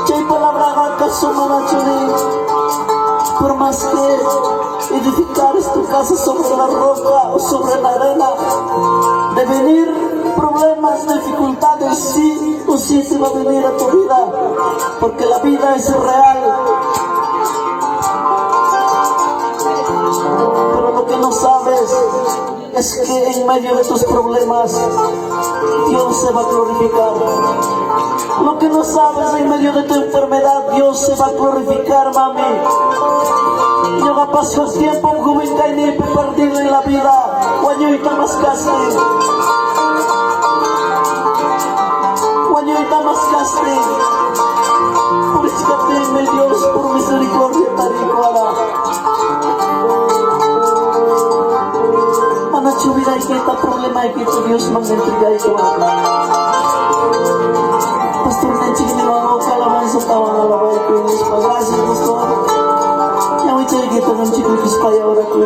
Chay palabra vaca sumanachuri. Por más que edificares tu casa sobre la roca o sobre la arena, de venir problemas, dificultades, sí o sí se va a venir a tu vida, porque la vida es real. Pero lo que no sabes es que en medio de tus problemas Dios se va a glorificar. Lo que no sabes, en medio de tu enfermedad Dios se va a glorificar, mami. Yo paso el tiempo un joven caído perdido en la vida, guañoita más casi, guañoita más casi. Purificateme Dios por misericordia taricuara. Ana chubira y que está problema y que tu Dios manda entregar y Pastor Nechi que me va a boca alabanza estaban a la boca y Dios. Gracias pastor. Ya voy a echar que tengan chicos que espaya ahora con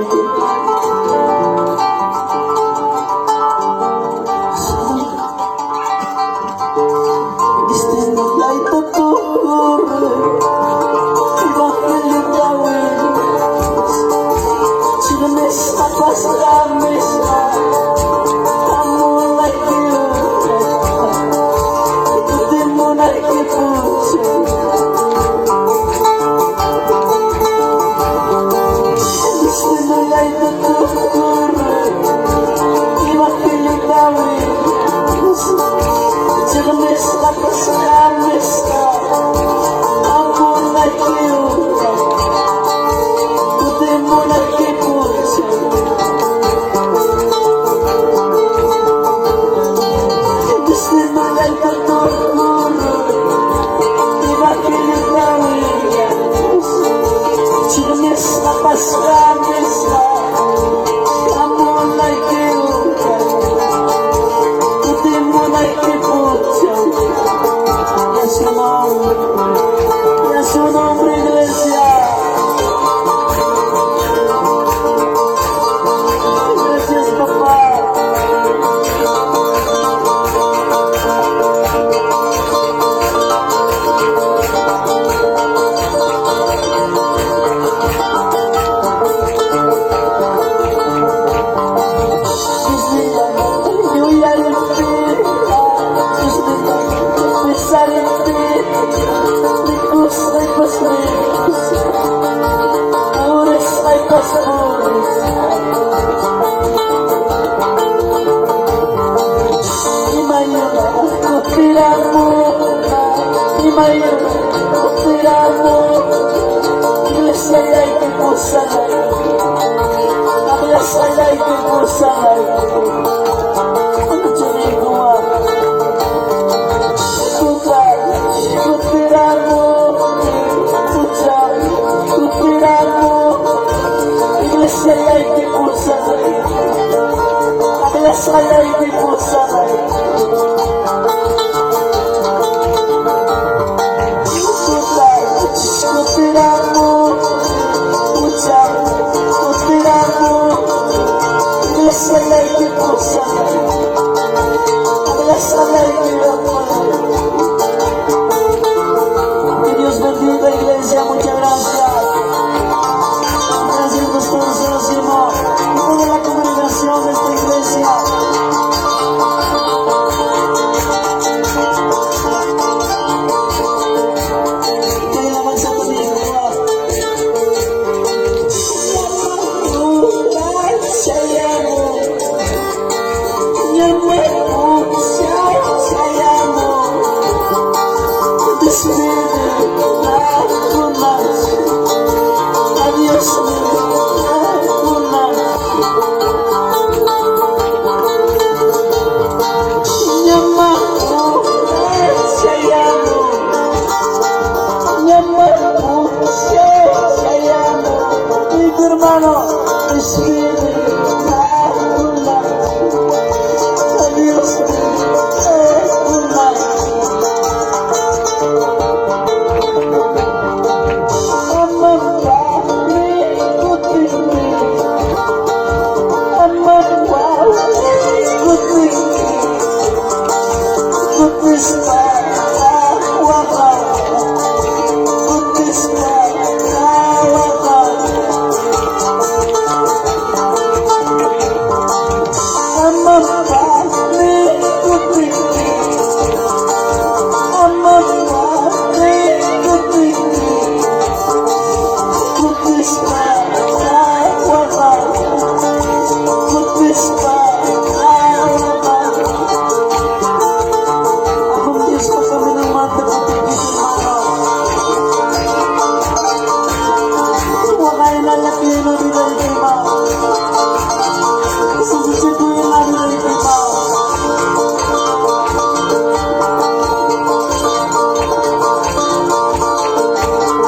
llena de vida